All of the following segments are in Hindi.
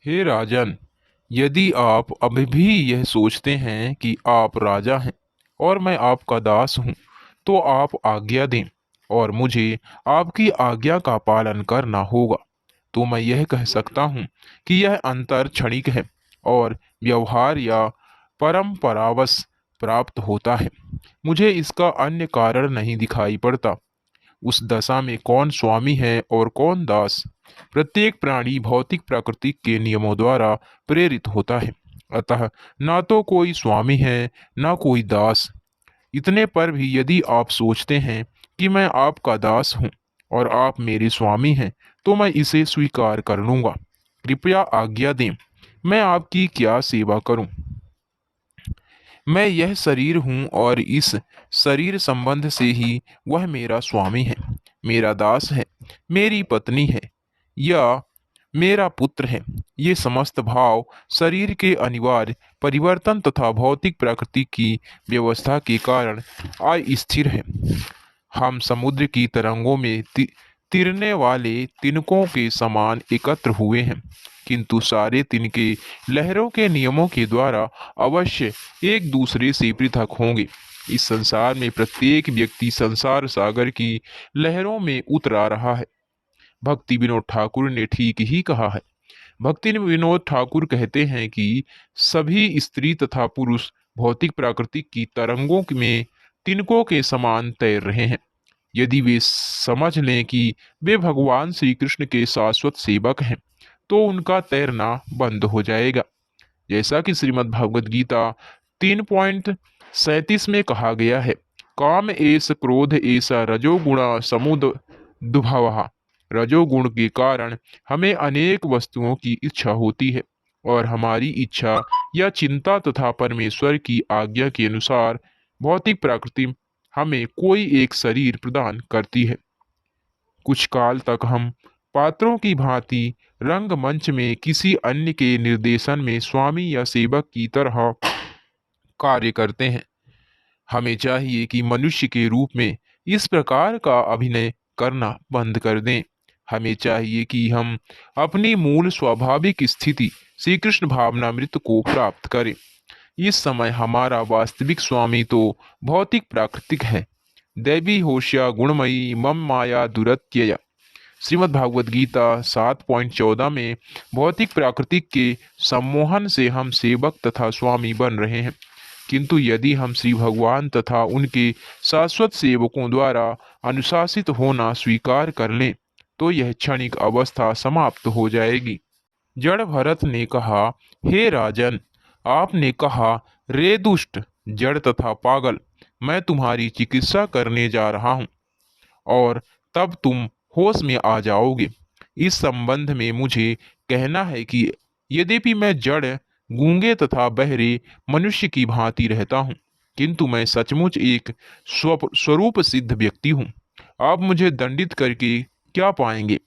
हे राजन, यदि आप अभी भी यह सोचते हैं कि आप राजा हैं और मैं आपका दास हूँ, तो आप आज्ञा दें और मुझे आपकी आज्ञा का पालन करना होगा। तो मैं यह कह सकता हूँ कि यह अंतर क्षणिक है और व्यवहार या परंपरावश प्राप्त होता है। मुझे इसका अन्य कारण नहीं दिखाई पड़ता। उस दशा में कौन स्वामी है और कौन दास? प्रत्येक प्राणी भौतिक प्रकृति के नियमों द्वारा प्रेरित होता है। अतः ना तो कोई स्वामी है, ना कोई दास। इतने पर भी यदि आप सोचते हैं कि मैं आपका दास हूँ और आप मेरे स्वामी हैं, तो मैं इसे स्वीकार कर लूंगा। कृपया आज्ञा दें, मैं आपकी क्या सेवा करूं? मैं यह शरीर हूँ और इस शरीर संबंध से ही वह मेरा स्वामी है, मेरा दास है, मेरी पत्नी है या मेरा पुत्र है। ये समस्त भाव शरीर के अनिवार्य परिवर्तन तथा भौतिक प्रकृति की व्यवस्था के कारण अस्थिर है। हम समुद्र की तरंगों में तिरने वाले तिनकों के समान एकत्र हुए हैं, किंतु सारे तिनके लहरों के नियमों के द्वारा अवश्य एक दूसरे से पृथक होंगे। इस संसार में प्रत्येक व्यक्ति संसार सागर की लहरों में उतरा रहा है। भक्ति विनोद ठाकुर ने ठीक ही कहा है। भक्ति विनोद ठाकुर कहते हैं कि सभी स्त्री तथा पुरुष भौतिक प्राकृतिक की तरंगों में तिनकों के समान तैर रहे हैं। यदि वे समझ लें कि वे भगवान श्री कृष्ण के शाश्वत सेवक हैं, तो उनका तैरना बंद हो जाएगा। जैसा कि श्रीमद् भगवद गीता 3.37 में कहा गया है, काम एस क्रोध ऐसा रजोगुणा समुद दुभव। रजोगुण के कारण हमें अनेक वस्तुओं की इच्छा होती है और हमारी इच्छा या चिंता तथा परमेश्वर की आज्ञा के अनुसार भौतिक प्रकृति हमें कोई एक शरीर प्रदान करती है। कुछ काल तक हम पात्रों की भांति रंगमंच में किसी अन्य के निर्देशन में स्वामी या सेवक की तरह कार्य करते हैं। हमें चाहिए कि मनुष्य के रूप में इस प्रकार का अभिनय करना बंद कर दें। हमें चाहिए कि हम अपनी मूल स्वाभाविक स्थिति श्री कृष्ण भावनामृत को प्राप्त करें। इस समय हमारा वास्तविक स्वामी तो भौतिक प्राकृतिक है। दैवी होश्या गुणमयी मम माया दुरत्यय। श्रीमद् भागवत गीता 7.14 में भौतिक प्राकृतिक के सम्मोहन से हम सेवक तथा स्वामी बन रहे हैं, किंतु यदि हम श्री भगवान तथा उनके शाश्वत सेवकों द्वारा अनुशासित होना स्वीकार कर लें, तो यह क्षणिक अवस्था समाप्त हो जाएगी। जड़ भरत ने कहा, हे राजन, आपने कहा, रे दुष्ट, जड़ तथा पागल, मैं तुम्हारी चिकित्सा करने जा रहा हूँ और तब तुम होश में आ जाओगे। इस संबंध में मुझे कहना है कि यद्यपि मैं जड़, गूंगे तथा बहरे मनुष्य की भांति रहता हूँ, किंतु मैं सचमुच एक स्वरूप सिद्ध व्यक्ति हूँ। आप मुझे दंडित करके क्या पाएंगे?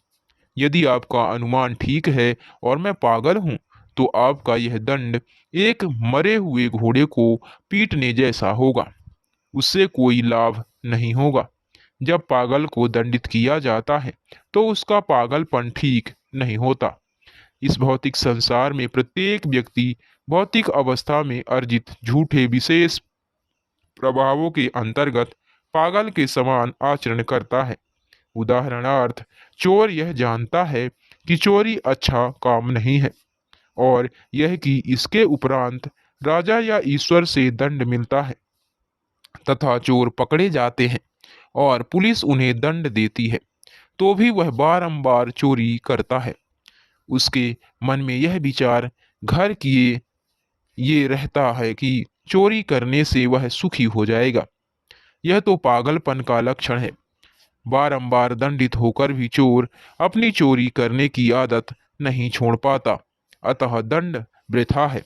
यदि आपका अनुमान ठीक है और मैं पागल हूँ, तो आपका यह दंड एक मरे हुए घोड़े को पीटने जैसा होगा। उससे कोई लाभ नहीं होगा। जब पागल को दंडित किया जाता है, तो उसका पागलपन ठीक नहीं होता। इस भौतिक संसार में प्रत्येक व्यक्ति भौतिक अवस्था में अर्जित झूठे विशेष प्रभावों के अंतर्गत पागल के समान आचरण करता है। उदाहरणार्थ, चोर यह जानता है कि चोरी अच्छा काम नहीं है और यह कि इसके उपरांत राजा या ईश्वर से दंड मिलता है, तथा चोर पकड़े जाते हैं और पुलिस उन्हें दंड देती है, तो भी वह बारंबार चोरी करता है। उसके मन में यह विचार घर किए ये रहता है कि चोरी करने से वह सुखी हो जाएगा। यह तो पागलपन का लक्षण है। बारंबार दंडित होकर भी चोर अपनी चोरी करने की आदत नहीं छोड़ पाता, अतः दंड वृथा है।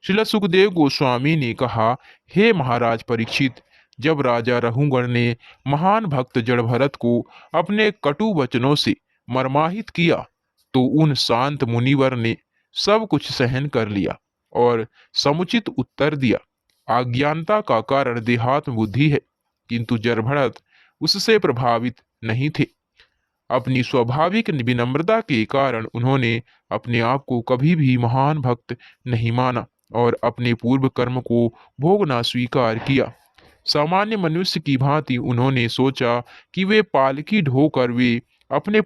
श्रील सुखदेव गोस्वामी ने कहा, हे महाराज परीक्षित, जब राजा रघुगण ने महान भक्त जड़भरत को अपने कटु वचनों से मर्माहित किया, तो उन शांत मुनिवर ने सब कुछ सहन कर लिया और समुचित उत्तर दिया। अज्ञानता का कारण देहात्म बुद्धि है, किंतु जड़भरत उससे प्रभावित नहीं थे। अपनी स्वाभाविक विनम्रता के कारण उन्होंने अपने आप को कभी भी महान भक्त नहीं माना और अपने पूर्व कर्म को भोगना स्वीकार किया। सामान्य मनुष्य की भांति उन्होंने सोचा कि वे पालकी ढोकर वे अपने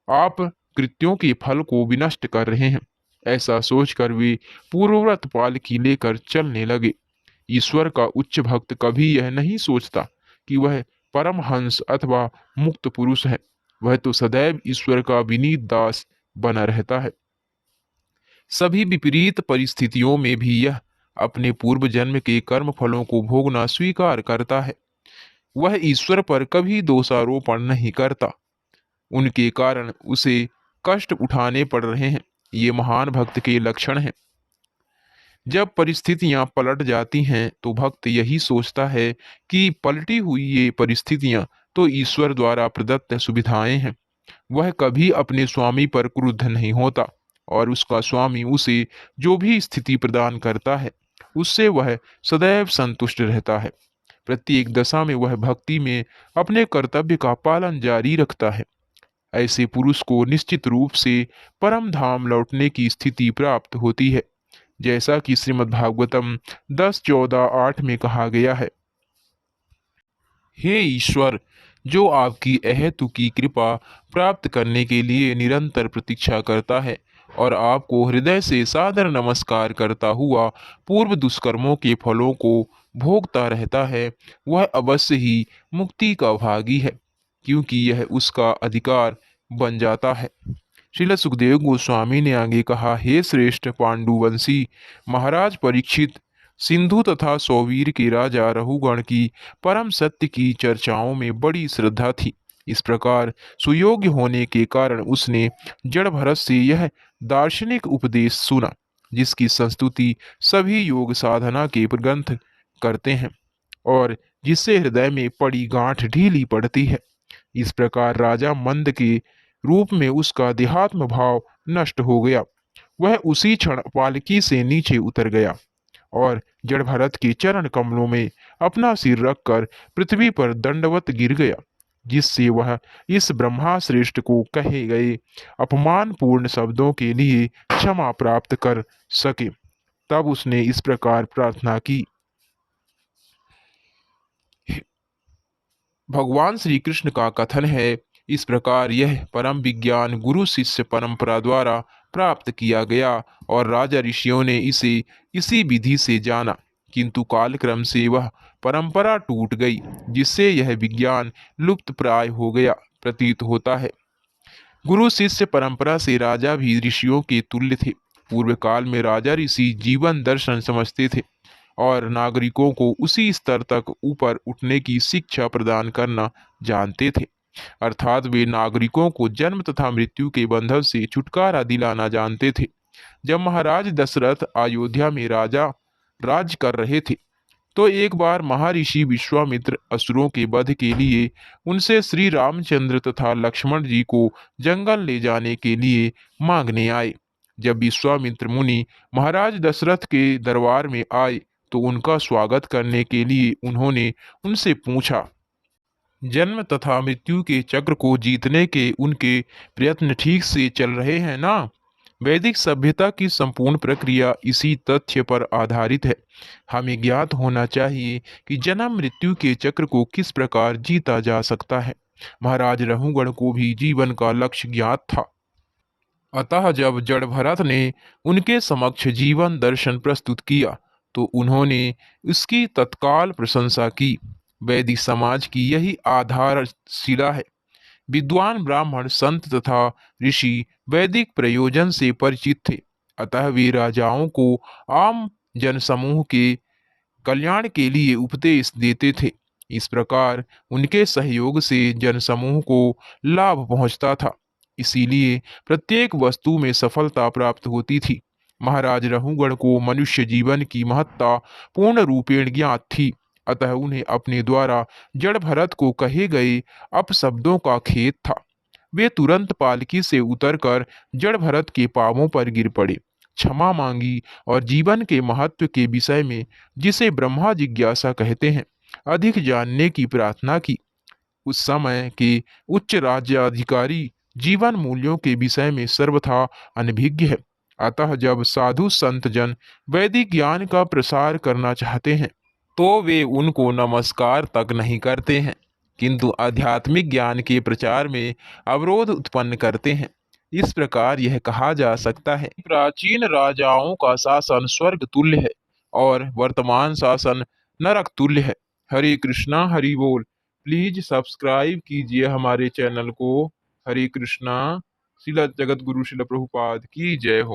आप कृत्यों के फल को विनष्ट कर रहे हैं। ऐसा सोचकर वे पूर्वव्रत पालकी लेकर चलने लगे। ईश्वर का उच्च भक्त कभी यह नहीं सोचता कि वह परमहंस अथवा मुक्त पुरुष है। वह तो सदैव ईश्वर का विनीत दास बना रहता है। सभी विपरीत परिस्थितियों में भी यह अपने पूर्व जन्म के कर्म फलों को भोगना स्वीकार करता है। वह ईश्वर पर कभी दोषारोपण नहीं करता। उनके कारण उसे कष्ट उठाने पड़ रहे हैं। ये महान भक्त के लक्षण हैं। जब परिस्थितियां पलट जाती हैं तो भक्त यही सोचता है कि पलटी हुई ये परिस्थितियां तो ईश्वर द्वारा प्रदत्त सुविधाएं हैं। वह कभी अपने स्वामी पर क्रुद्ध नहीं होता और उसका स्वामी उसे जो भी स्थिति प्रदान करता है उससे वह सदैव संतुष्ट रहता है। प्रत्येक दशा में वह भक्ति में अपने कर्तव्य का पालन जारी रखता है। ऐसे पुरुष को निश्चित रूप से परम धाम लौटने की स्थिति प्राप्त होती है, जैसा कि श्रीमद् भागवतम 10.14.8 में कहा गया है। हे ईश्वर, जो आपकी अहेतुकी कृपा प्राप्त करने के लिए निरंतर प्रतीक्षा करता है और आपको हृदय से सादर नमस्कार करता हुआ पूर्व दुष्कर्मों के फलों को भोगता रहता है, वह अवश्य ही मुक्ति का भागी है, क्योंकि यह उसका अधिकार बन जाता है। श्रील सुखदेव गोस्वामी ने आगे कहा, हे श्रेष्ठ पांडुवंशी महाराज परीक्षित, सिंधु तथा सौवीर के राजा रहुगण की परम सत्य की चर्चाओं में बड़ी श्रद्धा थी। इस प्रकार सुयोग्य होने के कारण उसने जड़ भरत से यह दार्शनिक उपदेश सुना, जिसकी संस्तुति सभी योग साधना के ग्रंथ करते हैं और जिससे हृदय में पड़ी गांठ ढीली पड़ती है। इस प्रकार राजा मंद के रूप में उसका देहात्म भाव नष्ट हो गया। वह उसी क्षण पालकी से नीचे उतर गया और जड़ भरत के चरण कमलों में अपना सिर रखकर पृथ्वी पर दंडवत गिर गया, जिससे वह इस ब्रह्मा श्रेष्ठ को कहे गए अपमानपूर्ण शब्दों के लिए क्षमा प्राप्त कर सके। तब उसने इस प्रकार प्रार्थना की, भगवान श्री कृष्ण का कथन है, इस प्रकार यह परम विज्ञान गुरु शिष्य परंपरा द्वारा प्राप्त किया गया और राजा ऋषियों ने इसे इसी विधि से जाना, किंतु कालक्रम से वह परंपरा टूट गई, जिससे यह विज्ञान लुप्त प्राय हो गया प्रतीत होता है। गुरु शिष्य परंपरा से राजा भी ऋषियों के तुल्य थे। पूर्व काल में राजा ऋषि जीवन दर्शन समझते थे और नागरिकों को उसी स्तर तक ऊपर उठने की शिक्षा प्रदान करना जानते थे। अर्थात वे नागरिकों को जन्म तथा मृत्यु के बंधन से छुटकारा दिलाना जानते थे। जब महाराज दशरथ अयोध्या में राजा राज कर रहे थे तो एक बार महर्षि विश्वामित्र असुरों के वध के लिए उनसे श्री रामचंद्र तथा लक्ष्मण जी को जंगल ले जाने के लिए मांगने आए। जब विश्वामित्र मुनि महाराज दशरथ के दरबार में आए तो उनका स्वागत करने के लिए उन्होंने उनसे पूछा, जन्म तथा मृत्यु के चक्र को जीतने के उनके प्रयत्न ठीक से चल रहे हैं ना? वैदिक सभ्यता की संपूर्ण प्रक्रिया इसी तथ्य पर आधारित है। हमें ज्ञात होना चाहिए कि जन्म मृत्यु के चक्र को किस प्रकार जीता जा सकता है। महाराज रहुगण को भी जीवन का लक्ष्य ज्ञात था। अतः जब जड़ भरत ने उनके समक्ष जीवन दर्शन प्रस्तुत किया तो उन्होंने इसकी तत्काल प्रशंसा की। वैदिक समाज की यही आधारशिला है। विद्वान ब्राह्मण संत तथा ऋषि वैदिक प्रयोजन से परिचित थे, अतः वे राजाओं को आम जनसमूह के कल्याण के लिए उपदेश देते थे। इस प्रकार उनके सहयोग से जनसमूह को लाभ पहुंचता था, इसीलिए प्रत्येक वस्तु में सफलता प्राप्त होती थी। महाराज रहुगण को मनुष्य जीवन की महत्ता पूर्ण रूपेण ज्ञात थी, अतः उन्हें अपने द्वारा जड़ भरत को कहे गए अपशब्दों का खेद था। वे तुरंत पालकी से उतरकर जड़ भरत के पांवों पर गिर पड़े, क्षमा मांगी और जीवन के महत्व के विषय में, जिसे ब्रह्मा जिज्ञासा कहते हैं, अधिक जानने की प्रार्थना की। उस समय के उच्च राज्याधिकारी जीवन मूल्यों के विषय में सर्वथा अनभिज्ञ है। अतः जब साधु संत जन वैदिक ज्ञान का प्रसार करना चाहते हैं तो वे उनको नमस्कार तक नहीं करते हैं, किंतु आध्यात्मिक ज्ञान के प्रचार में अवरोध उत्पन्न करते हैं। इस प्रकार यह कहा जा सकता है कि प्राचीन राजाओं का शासन स्वर्ग तुल्य है और वर्तमान शासन नरक तुल्य है। हरे कृष्णा हरि बोल। प्लीज सब्सक्राइब कीजिए हमारे चैनल को। हरे कृष्णा। शिला जगत गुरु शिला प्रभुपाद की जय हो।